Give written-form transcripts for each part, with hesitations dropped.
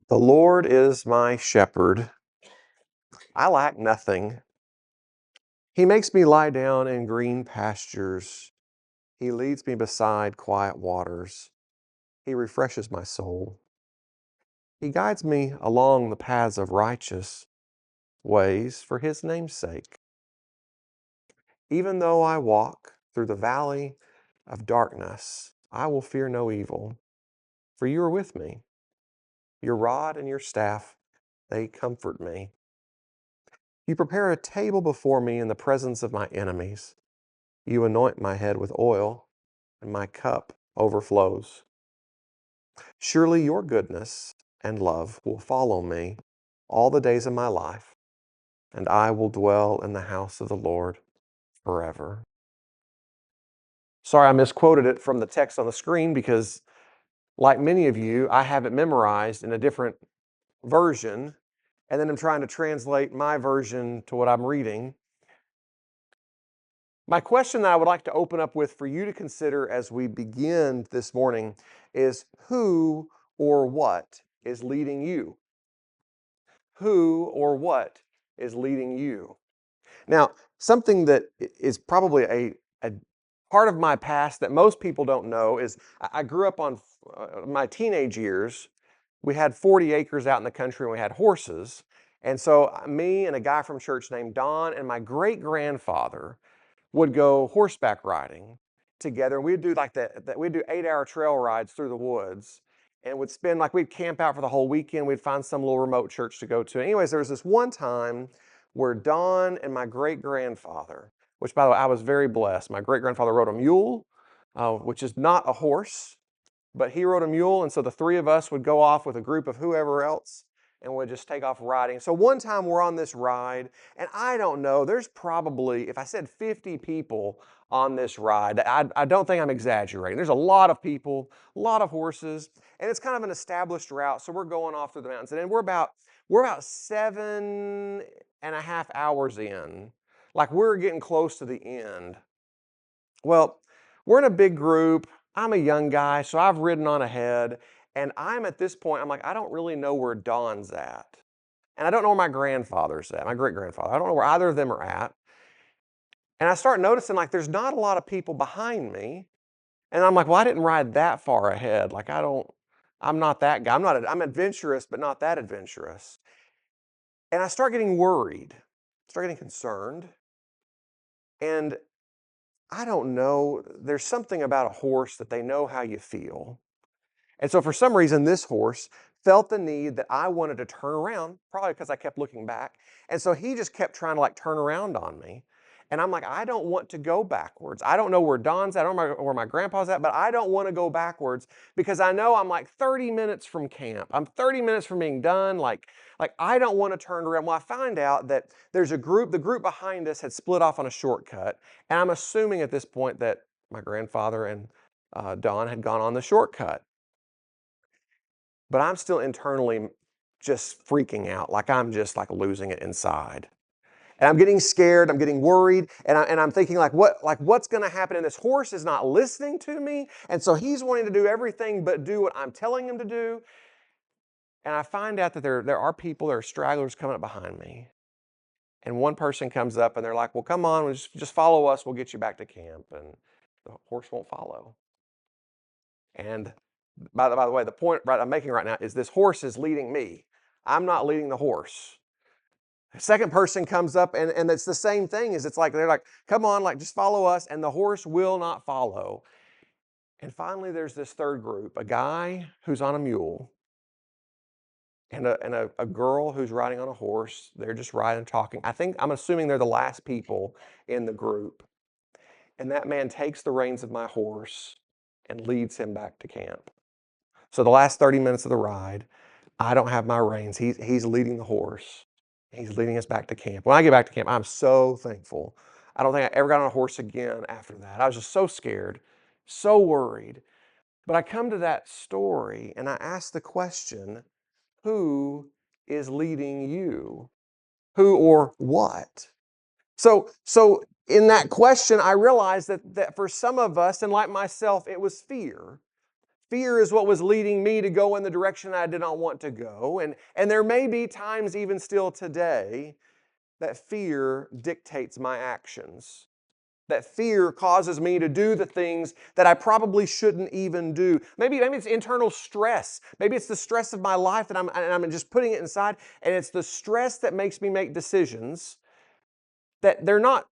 The Lord is my shepherd. I lack nothing. He makes me lie down in green pastures. He leads me beside quiet waters. He refreshes my soul. He guides me along the paths of righteous ways for his name's sake. Even though I walk through the valley of darkness, I will fear no evil, for you are with me. Your rod and your staff, they comfort me. You prepare a table before me in the presence of my enemies. You anoint my head with oil, and my cup overflows. Surely your goodness and love will follow me all the days of my life, and I will dwell in the house of the Lord forever. Sorry, I misquoted it from the text on the screen because, like many of you, I have it memorized in a different version, and then I'm trying to translate my version to what I'm reading. My question that I would like to open up with for you to consider as we begin this morning is who or what is leading you? Who or what is leading you? Now, something that is probably a part of my past that most people don't know is I grew up on my teenage years. We had 40 acres out in the country and we had horses. And so me and a guy from church named Don and my great grandfather would go horseback riding together. We'd do like we'd do 8-hour trail rides through the woods and would spend like we'd camp out for the whole weekend. We'd find some little remote church to go to. Anyways, there was this one time where Don and my great grandfather, which by the way, I was very blessed. My great grandfather rode a mule, which is not a horse, but he rode a mule. And so the three of us would go off with a group of whoever else and would just take off riding. So one time we're on this ride, and I don't know, there's probably, if I said 50 people on this ride, I don't think I'm exaggerating. There's a lot of people, a lot of horses, and it's kind of an established route. So we're going off through the mountains, and we're about 7.5 hours in. Like we're getting close to the end. Well, we're in a big group. I'm a young guy, so I've ridden on ahead. And I'm at this point, I'm like, I don't really know where Don's at. And I don't know where my grandfather's at, my great grandfather. I don't know where either of them are at. And I start noticing like there's not a lot of people behind me. And I'm like, well, I didn't ride that far ahead. Like I'm not that guy. I'm adventurous, but not that adventurous. And I start getting worried, start getting concerned. And I don't know, there's something about a horse that they know how you feel. And so for some reason, this horse felt the need that I wanted to turn around, probably because I kept looking back. And so he just kept trying to like turn around on me. And I'm like, I don't want to go backwards. I don't know where Don's at, I don't know where my grandpa's at, but I don't want to go backwards because I know I'm like 30 minutes from camp. I'm 30 minutes from being done. Like I don't want to turn around. Well, I find out that there's a group, the group behind us had split off on a shortcut. And I'm assuming at this point that my grandfather and Don had gone on the shortcut. But I'm still internally just freaking out, like I'm just like losing it inside. And I'm getting scared, I'm getting worried, and I'm thinking what's gonna happen? And this horse is not listening to me, and so he's wanting to do everything but do what I'm telling him to do. And I find out that there are people, there are stragglers coming up behind me. And one person comes up and they're like, well, come on, just follow us, we'll get you back to camp. And the horse won't follow. And by the way, the point I'm making right now is this horse is leading me. I'm not leading the horse. The second person comes up and it's the same thing. Is it's like they're like, come on, like just follow us, and the horse will not follow. And finally, there's this third group, a guy who's on a mule and a girl who's riding on a horse. They're just riding and talking. I'm assuming they're the last people in the group. And that man takes the reins of my horse and leads him back to camp. So the last 30 minutes of the ride, I don't have my reins. He's leading the horse. He's leading us back to camp. When I get back to camp, I'm so thankful. I don't think I ever got on a horse again after that. I was just so scared, so worried. But I come to that story and I ask the question, who is leading you? Who or what? So in that question, I realized that for some of us, and like myself, it was fear. Fear is what was leading me to go in the direction I did not want to go. And there may be times, even still today, that fear dictates my actions. That fear causes me to do the things that I probably shouldn't even do. Maybe it's internal stress. Maybe it's the stress of my life that I'm just putting it inside, and it's the stress that makes me make decisions that they're not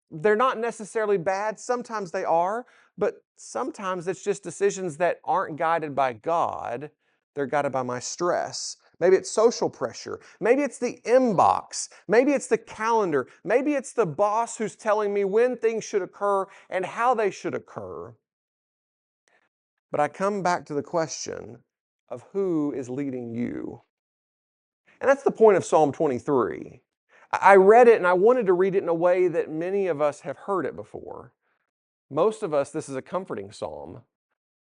necessarily bad. Sometimes they are, but sometimes it's just decisions that aren't guided by God. They're guided by my stress. Maybe it's social pressure. Maybe it's the inbox. Maybe it's the calendar. Maybe it's the boss who's telling me when things should occur and how they should occur. But I come back to the question of who is leading you. And that's the point of Psalm 23. I read it and I wanted to read it in a way that many of us have heard it before. Most of us, this is a comforting psalm.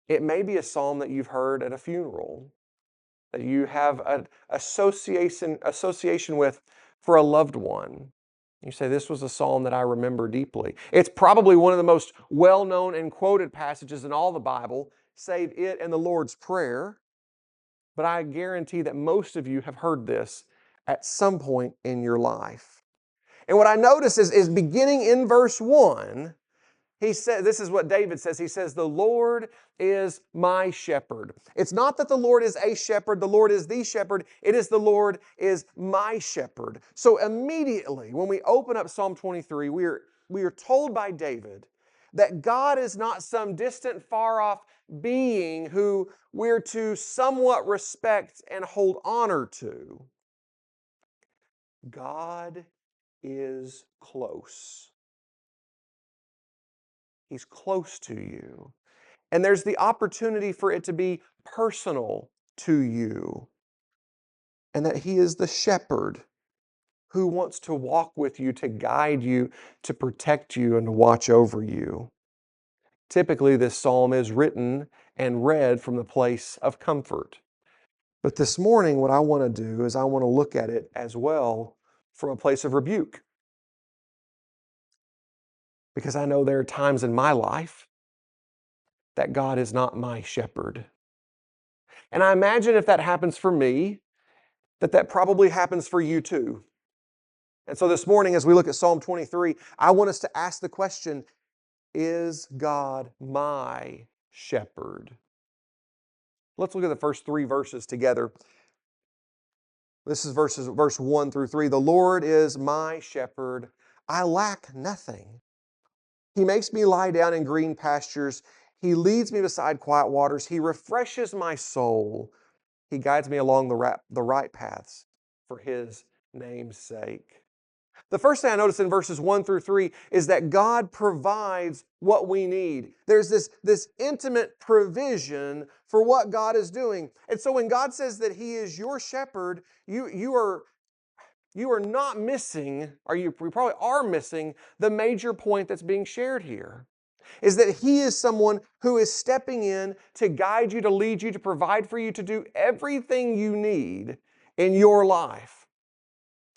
It may be a psalm that you've heard at a funeral, that you have an association with for a loved one. You say, this was a psalm that I remember deeply. It's probably one of the most well-known and quoted passages in all the Bible, save it and the Lord's Prayer. But I guarantee that most of you have heard this at some point in your life. And what I notice is beginning in verse 1, he said, this is what David says. He says, the Lord is my shepherd. It's not that the Lord is a shepherd, the Lord is the shepherd. It is the Lord is my shepherd. So immediately when we open up Psalm 23, we are told by David that God is not some distant, far off being who we're to somewhat respect and hold honor to. God is close. He's close to you. And there's the opportunity for it to be personal to you. And that He is the shepherd who wants to walk with you, to guide you, to protect you, and to watch over you. Typically, this psalm is written and read from the place of comfort. But this morning, what I want to do is I want to look at it as well from a place of rebuke. Because I know there are times in my life that God is not my shepherd. And I imagine if that happens for me, that probably happens for you too. And so this morning, as we look at Psalm 23, I want us to ask the question, is God my shepherd? Let's look at the first three verses together. This is verse 1 through 3. The Lord is my shepherd. I lack nothing. He makes me lie down in green pastures. He leads me beside quiet waters. He refreshes my soul. He guides me along the right paths for His name's sake. The first thing I notice in verses 1 through 3 is that God provides what we need. There's this intimate provision for what God is doing. And so when God says that He is your shepherd, you are not missing, or you probably are missing, the major point that's being shared here. Is that He is someone who is stepping in to guide you, to lead you, to provide for you, to do everything you need in your life.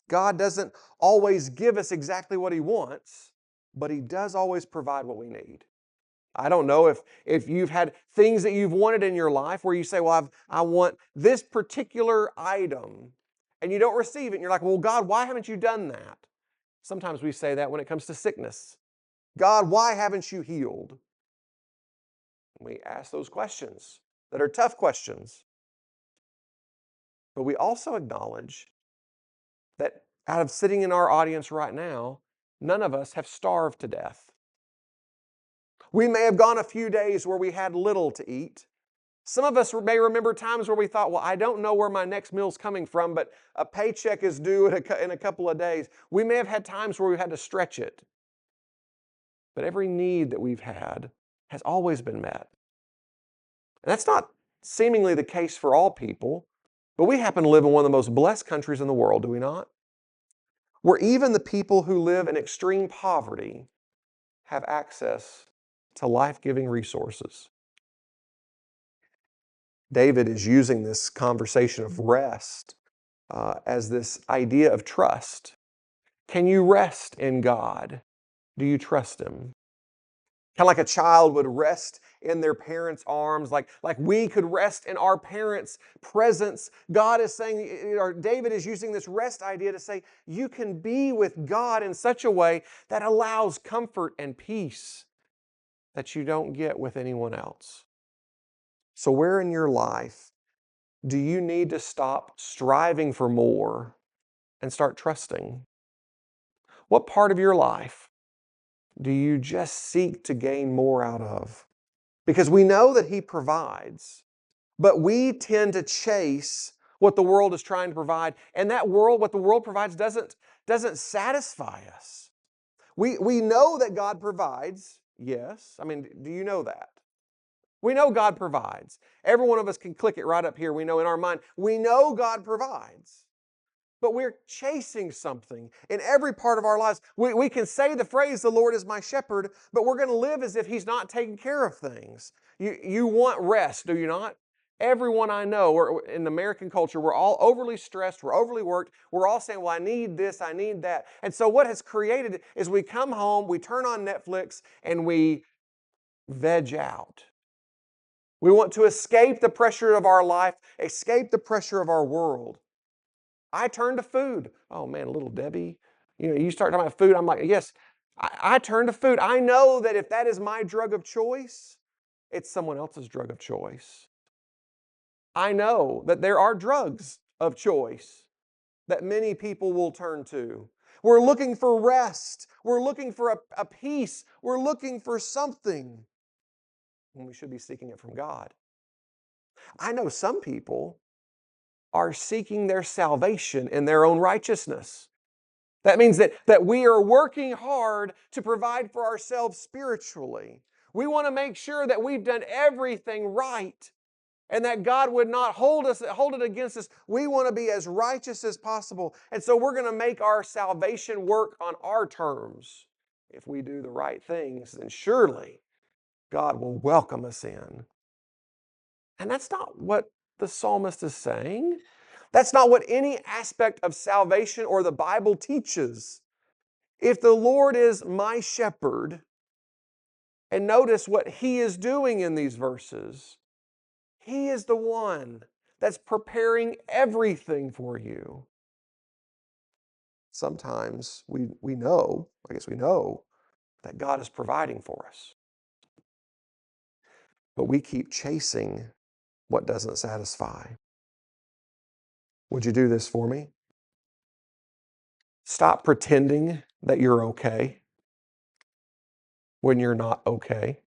God doesn't always give us exactly what He wants, but He does always provide what we need. I don't know if you've had things that you've wanted in your life where you say, well, I want this particular item, and you don't receive it, and you're like, well, God, why haven't you done that? Sometimes we say that when it comes to sickness. God, why haven't you healed? We ask those questions that are tough questions. But we also acknowledge that out of sitting in our audience right now, none of us have starved to death. We may have gone a few days where we had little to eat. Some of us may remember times where we thought, well, I don't know where my next meal's coming from, but a paycheck is due in a couple of days. We may have had times where we had to stretch it. But every need that we've had has always been met. And that's not seemingly the case for all people, but we happen to live in one of the most blessed countries in the world, do we not? Where even the people who live in extreme poverty have access to life-giving resources. David is using this conversation of rest as this idea of trust. Can you rest in God? Do you trust Him? Kind of like a child would rest in their parents' arms, like we could rest in our parents' presence. God is saying, or David is using this rest idea to say, you can be with God in such a way that allows comfort and peace that you don't get with anyone else. So, where in your life do you need to stop striving for more and start trusting? What part of your life do you just seek to gain more out of? Because we know that He provides, but we tend to chase what the world is trying to provide. And that world, what the world provides, doesn't satisfy us. We know that God provides, yes. I mean, do you know that? We know God provides. Every one of us can click it right up here. We know in our mind, we know God provides. But we're chasing something in every part of our lives. We can say the phrase, the Lord is my shepherd, but we're going to live as if He's not taking care of things. You want rest, do you not? Everyone I know, or in American culture, we're all overly stressed, we're overly worked, we're all saying, well, I need this, I need that. And so what has created is we come home, we turn on Netflix, and we veg out. We want to escape the pressure of our life, escape the pressure of our world. I turn to food. Oh man, little Debbie. You start talking about food, I'm like, yes, I turn to food. I know that if that is my drug of choice, it's someone else's drug of choice. I know that there are drugs of choice that many people will turn to. We're looking for rest. We're looking for a peace. We're looking for something when we should be seeking it from God. I know some people are seeking their salvation in their own righteousness. That means that we are working hard to provide for ourselves spiritually. We want to make sure that we've done everything right and that God would not hold it against us. We want to be as righteous as possible. And so we're going to make our salvation work on our terms. If we do the right things, then surely God will welcome us in. And that's not what the psalmist is saying. That's not what any aspect of salvation or the Bible teaches. If the Lord is my shepherd, and notice what He is doing in these verses, He is the one that's preparing everything for you. Sometimes we know, I guess we know, that God is providing for us. But we keep chasing what doesn't satisfy. Would you do this for me? Stop pretending that you're okay when you're not okay.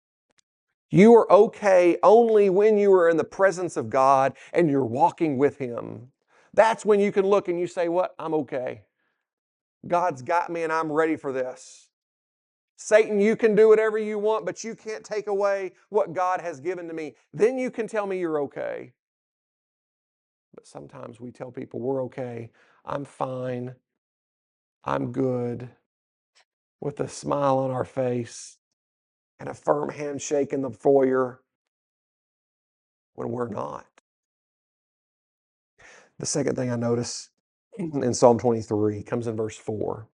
You are okay only when you are in the presence of God and you're walking with Him. That's when you can look and you say, what? I'm okay. God's got me and I'm ready for this. Satan, you can do whatever you want, but you can't take away what God has given to me. Then you can tell me you're okay. But sometimes we tell people we're okay. I'm fine. I'm good. With a smile on our face and a firm handshake in the foyer when we're not. The second thing I notice in Psalm 23 comes in verse 4.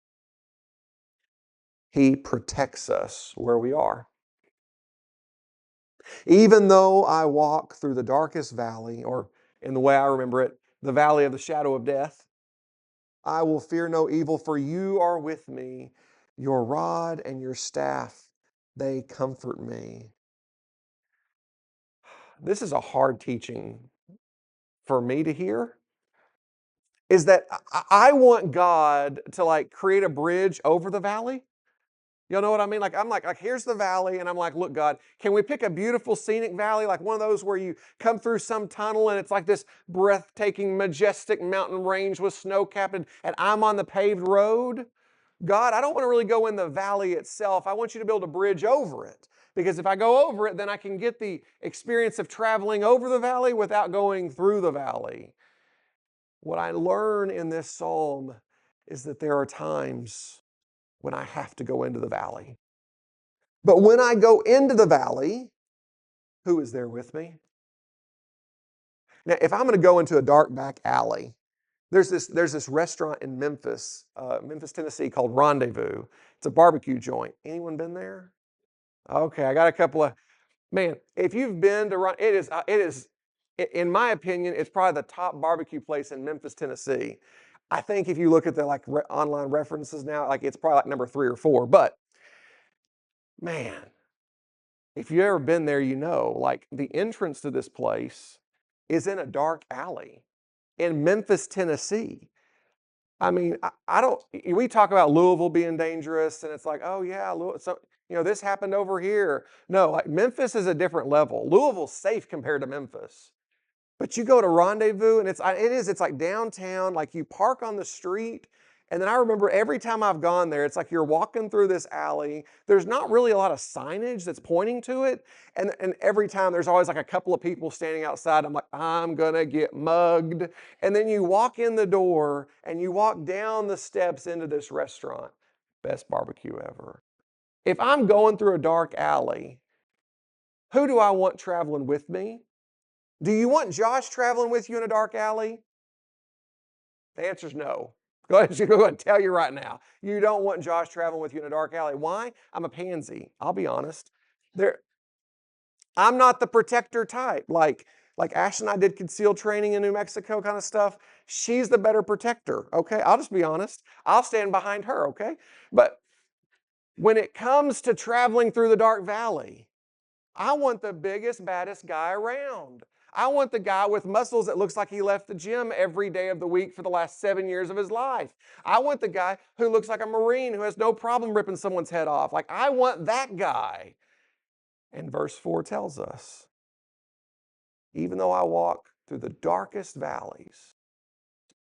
He protects us where we are. Even though I walk through the darkest valley, or in the way I remember it, the valley of the shadow of death, I will fear no evil, for you are with me. Your rod and your staff, they comfort me. This is a hard teaching for me to hear. Is that I want God to like create a bridge over the valley. You know what I mean? Like I'm like here's the valley, and I'm like, look, God, can we pick a beautiful scenic valley, like one of those where you come through some tunnel and it's like this breathtaking, majestic mountain range with snow capped, and I'm on the paved road? God, I don't want to really go in the valley itself. I want you to build a bridge over it. Because if I go over it, then I can get the experience of traveling over the valley without going through the valley. What I learn in this psalm is that there are times when I have to go into the valley. But when I go into the valley, who is there with me? Now, if I'm going to go into a dark back alley, there's this restaurant in Memphis, Tennessee, called Rendezvous. It's a barbecue joint. Anyone been there? Okay, I got a couple of man. If you've been to it is, in my opinion, it's probably the top barbecue place in Memphis, Tennessee. I think if you look at the like online references now, like it's probably like number 3 or 4. But man, if you've ever been there, you know, like the entrance to this place is in a dark alley in Memphis, Tennessee. I mean, I don't. We talk about Louisville being dangerous, and it's like, oh yeah, so this happened over here. No, like Memphis is a different level. Louisville's safe compared to Memphis. But you go to Rendezvous and it's like downtown, like you park on the street. And then I remember every time I've gone there, it's like you're walking through this alley. There's not really a lot of signage that's pointing to it. And every time there's always like a couple of people standing outside. I'm like, I'm gonna get mugged. And then you walk in the door and you walk down the steps into this restaurant. Best barbecue ever. If I'm going through a dark alley, who do I want traveling with me? Do you want Josh traveling with you in a dark alley? The answer is no. Go ahead, go ahead and tell you right now. You don't want Josh traveling with you in a dark alley. Why? I'm a pansy. I'll be honest. There, I'm not the protector type. Like Ash and I did concealed training in New Mexico kind of stuff. She's the better protector. Okay. I'll just be honest. I'll stand behind her. Okay. But when it comes to traveling through the dark valley, I want the biggest, baddest guy around. I want the guy with muscles that looks like he left the gym every day of the week for the last 7 years of his life. I want the guy who looks like a Marine who has no problem ripping someone's head off. Like, I want that guy. And verse 4 tells us, even though I walk through the darkest valleys,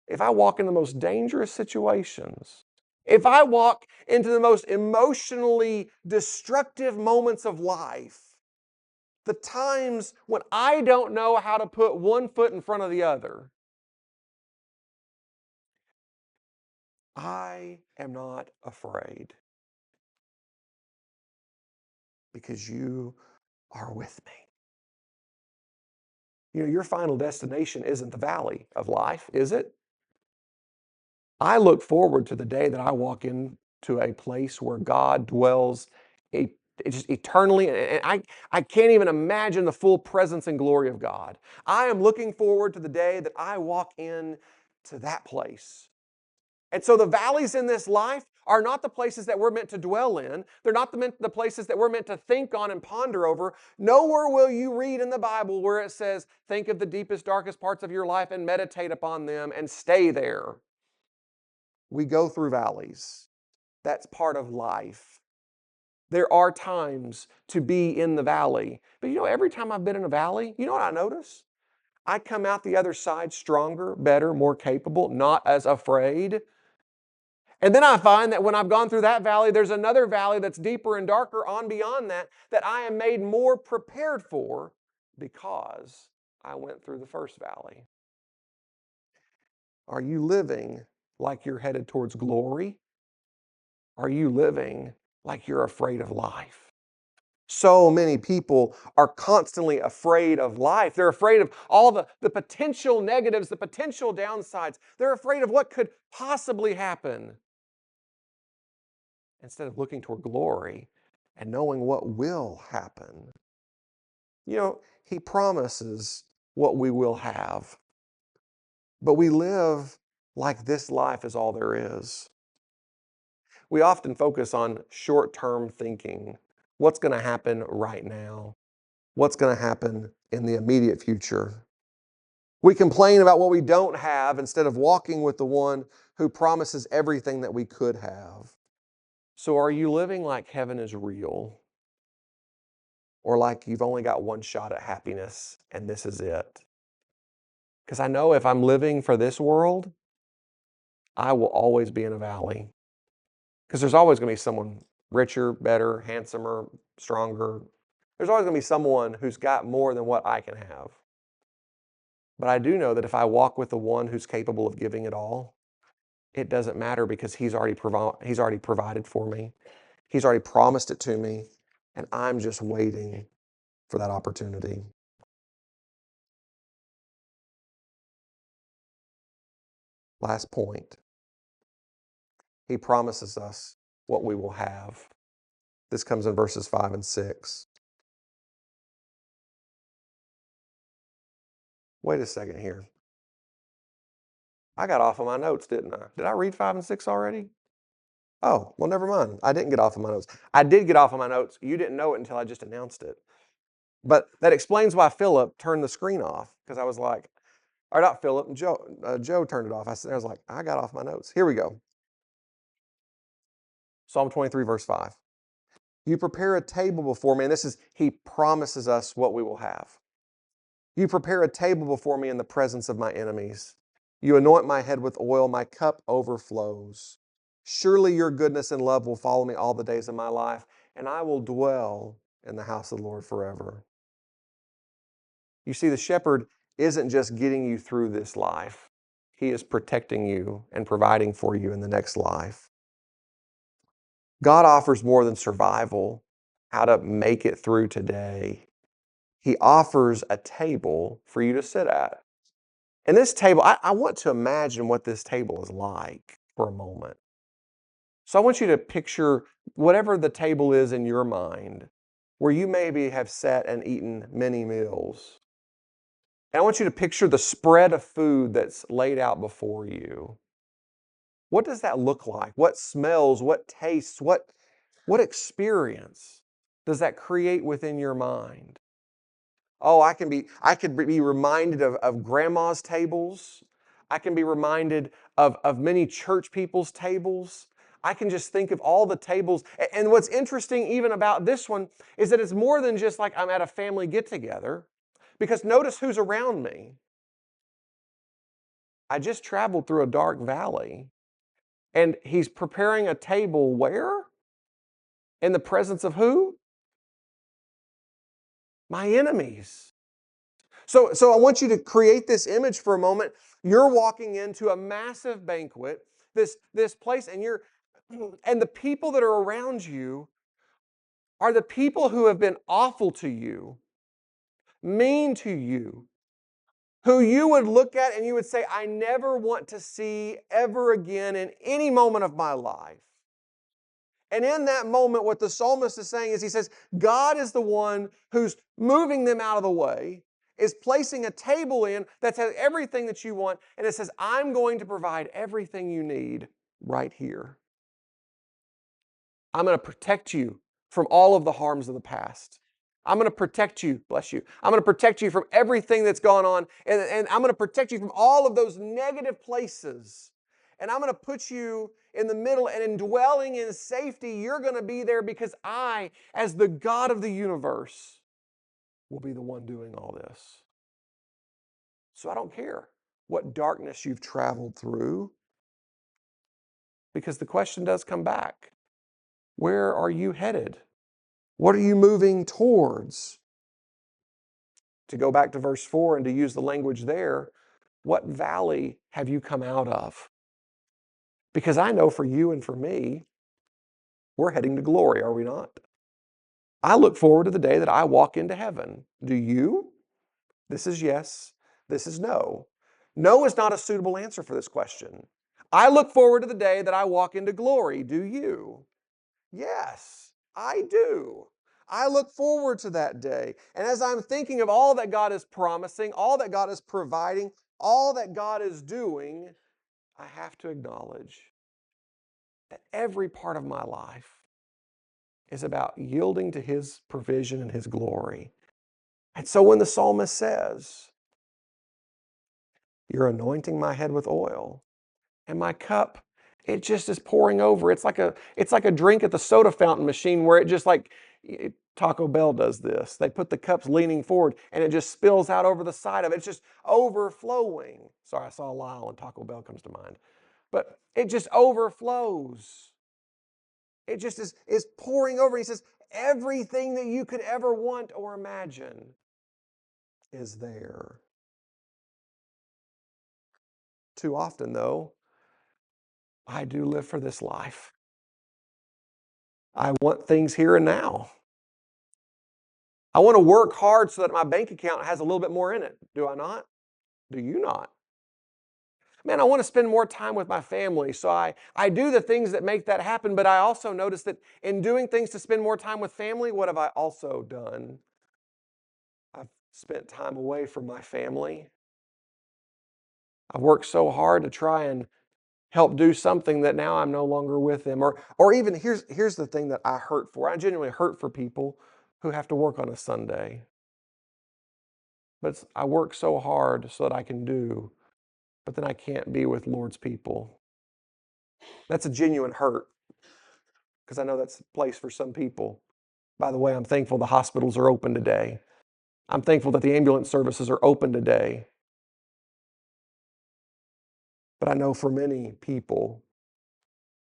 if I walk in the most dangerous situations, if I walk into the most emotionally destructive moments of life, the times when I don't know how to put one foot in front of the other, I am not afraid because you are with me. Your final destination isn't the valley of life, is it? I look forward to the day that I walk into a place where God dwells e- just eternally. And I can't even imagine the full presence and glory of God. I am looking forward to the day that I walk in to that place. And so the valleys in this life are not the places that we're meant to dwell in. They're not the places that we're meant to think on and ponder over. Nowhere will you read in the Bible where it says, think of the deepest, darkest parts of your life and meditate upon them and stay there. We go through valleys. That's part of life. There are times to be in the valley. But every time I've been in a valley, you know what I notice? I come out the other side stronger, better, more capable, not as afraid. And then I find that when I've gone through that valley, there's another valley that's deeper and darker on beyond that, that I am made more prepared for because I went through the first valley. Are you living like you're headed towards glory? Are you living like you're afraid of life? So many people are constantly afraid of life. They're afraid of all the potential negatives, the potential downsides. They're afraid of what could possibly happen instead of looking toward glory and knowing what will happen. He promises what we will have, but we live like this life is all there is. We often focus on short term thinking. What's going to happen right now? What's going to happen in the immediate future? We complain about what we don't have instead of walking with the one who promises everything that we could have. So, are you living like heaven is real? Or like you've only got one shot at happiness and this is it? Because I know if I'm living for this world, I will always be in a valley. Because there's always going to be someone richer, better, handsomer, stronger. There's always going to be someone who's got more than what I can have. But I do know that if I walk with the one who's capable of giving it all, it doesn't matter because he's already provided for me. He's already promised it to me, and I'm just waiting for that opportunity. Last point. He promises us what we will have. This comes in verses 5 and 6. Wait a second here. I got off of my notes, didn't I? Did I read 5 and 6 already? Oh, well, never mind. I didn't get off of my notes. I did get off of my notes. You didn't know it until I just announced it. But that explains why Philip turned the screen off, because I was like, or not Philip, Joe turned it off. I was like, I got off my notes. Here we go. Psalm 23, verse 5. You prepare a table before me, and he promises us what we will have. You prepare a table before me in the presence of my enemies. You anoint my head with oil, my cup overflows. Surely your goodness and love will follow me all the days of my life, and I will dwell in the house of the Lord forever. You see, the shepherd isn't just getting you through this life. He is protecting you and providing for you in the next life. God offers more than survival, how to make it through today. He offers a table for you to sit at. And this table, I want to imagine what this table is like for a moment. So I want you to picture whatever the table is in your mind, where you maybe have sat and eaten many meals. And I want you to picture the spread of food that's laid out before you. What does that look like? What smells, what tastes, what experience does that create within your mind? Oh, I could be reminded of grandma's tables. I can be reminded of many church people's tables. I can just think of all the tables. And what's interesting even about this one is that it's more than just like I'm at a family get together, because notice who's around me. I just traveled through a dark valley, and he's preparing a table where? In the presence of who? My enemies. So I want you to create this image for a moment. You're walking into a massive banquet, this place, and the people that are around you are the people who have been awful to you, mean to you, who you would look at and you would say, I never want to see ever again in any moment of my life. And in that moment, what the psalmist is saying is, he says, God is the one who's moving them out of the way, is placing a table in that has everything that you want, and it says, I'm going to provide everything you need right here. I'm going to protect you from all of the harms of the past. I'm going to protect you, bless you. I'm going to protect you from everything that's gone on, and I'm going to protect you from all of those negative places. And I'm going to put you in the middle, and in dwelling in safety, you're going to be there because I, as the God of the universe, will be the one doing all this. So I don't care what darkness you've traveled through, because the question does come back. Where are you headed? What are you moving towards? To go back to verse 4 and to use the language there, what valley have you come out of? Because I know for you and for me, we're heading to glory, are we not? I look forward to the day that I walk into heaven. Do you? This is yes. This is no. No is not a suitable answer for this question. I look forward to the day that I walk into glory. Do you? Yes, I do. I look forward to that day. And as I'm thinking of all that God is promising, all that God is providing, all that God is doing, I have to acknowledge that every part of my life is about yielding to His provision and His glory. And so when the psalmist says, you're anointing my head with oil, and my cup, it just is pouring over. It's like a drink at the soda fountain machine where it just like Taco Bell does this. They put the cups leaning forward and it just spills out over the side of it. It's just overflowing. Sorry, I saw Lyle and Taco Bell comes to mind. But it just overflows. It just is pouring over. He says, everything that you could ever want or imagine is there. Too often, though, I do live for this life. I want things here and now. I want to work hard so that my bank account has a little bit more in it. Do I not? Do you not? man, I want to spend more time with my family. So I do the things that make that happen. But I also notice that in doing things to spend more time with family, what have I also done? I've spent time away from my family. I've worked so hard to try and help do something that now I'm no longer with them. Or even here's the thing that I hurt for. I genuinely hurt for people who have to work on a Sunday. But I work so hard so that I can do, but then I can't be with Lord's people. That's a genuine hurt because I know that's a place for some people. By the way, I'm thankful the hospitals are open today. I'm thankful that the ambulance services are open today. But I know for many people,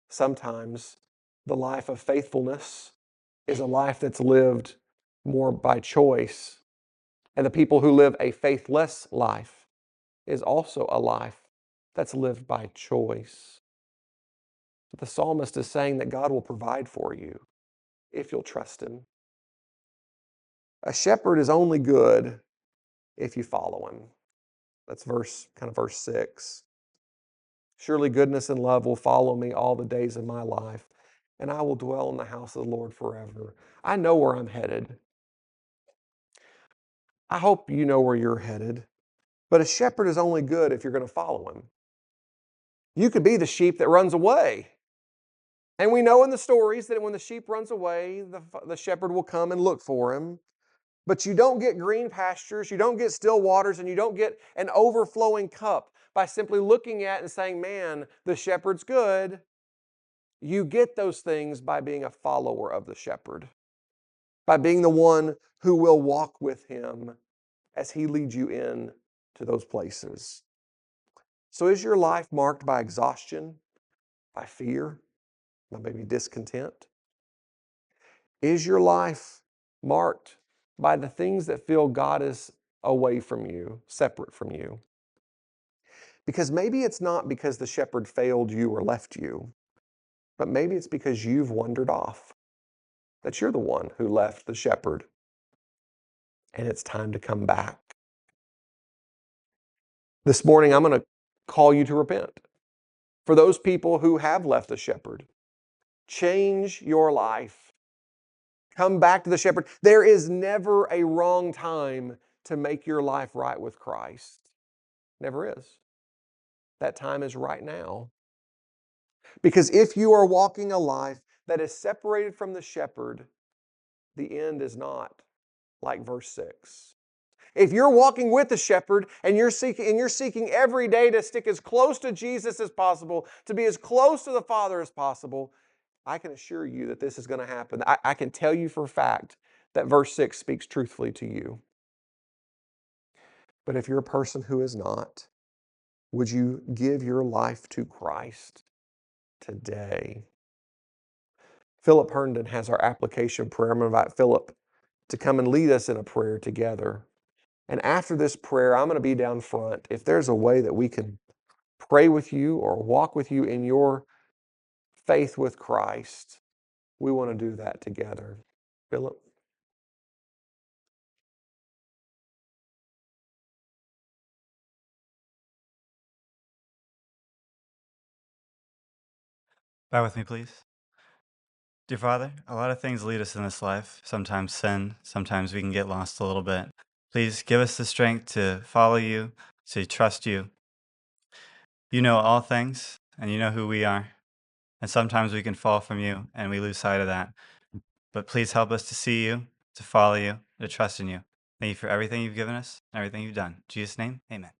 sometimes the life of faithfulness is a life that's lived more by choice. And the people who live a faithless life is also a life that's lived by choice. But the psalmist is saying that God will provide for you if you'll trust him. A shepherd is only good if you follow him. That's verse 6. Surely goodness and love will follow me all the days of my life, and I will dwell in the house of the Lord forever. I know where I'm headed. I hope you know where you're headed. But a shepherd is only good if you're going to follow him. You could be the sheep that runs away. And we know in the stories that when the sheep runs away, the shepherd will come and look for him. But you don't get green pastures, you don't get still waters, and you don't get an overflowing cup by simply looking at and saying, man, the shepherd's good. You get those things by being a follower of the shepherd, by being the one who will walk with him as he leads you in to those places. So is your life marked by exhaustion, by fear, by maybe discontent? Is your life marked by the things that feel God is away from you, separate from you? Because maybe it's not because the shepherd failed you or left you, but maybe it's because you've wandered off, that you're the one who left the shepherd, and it's time to come back. This morning, I'm going to call you to repent. For those people who have left the shepherd, change your life. Come back to the shepherd. There is never a wrong time to make your life right with Christ. Never is. That time is right now. Because if you are walking a life that is separated from the shepherd, the end is not like verse 6. If you're walking with the shepherd and you're seeking every day to stick as close to Jesus as possible, to be as close to the Father as possible, I can assure you that this is going to happen. I can tell you for a fact that verse 6 speaks truthfully to you. But if you're a person who is not, would you give your life to Christ today? Philip Herndon has our application prayer. I'm going to invite Philip to come and lead us in a prayer together. And after this prayer, I'm going to be down front. If there's a way that we can pray with you or walk with you in your faith with Christ, we want to do that together. Philip? Bow with me, please. Dear Father, a lot of things lead us in this life. Sometimes sin, sometimes we can get lost a little bit. Please give us the strength to follow you, to trust you. You know all things, and you know who we are. And sometimes we can fall from you, and we lose sight of that. But please help us to see you, to follow you, to trust in you. Thank you for everything you've given us, and everything you've done. In Jesus' name, amen.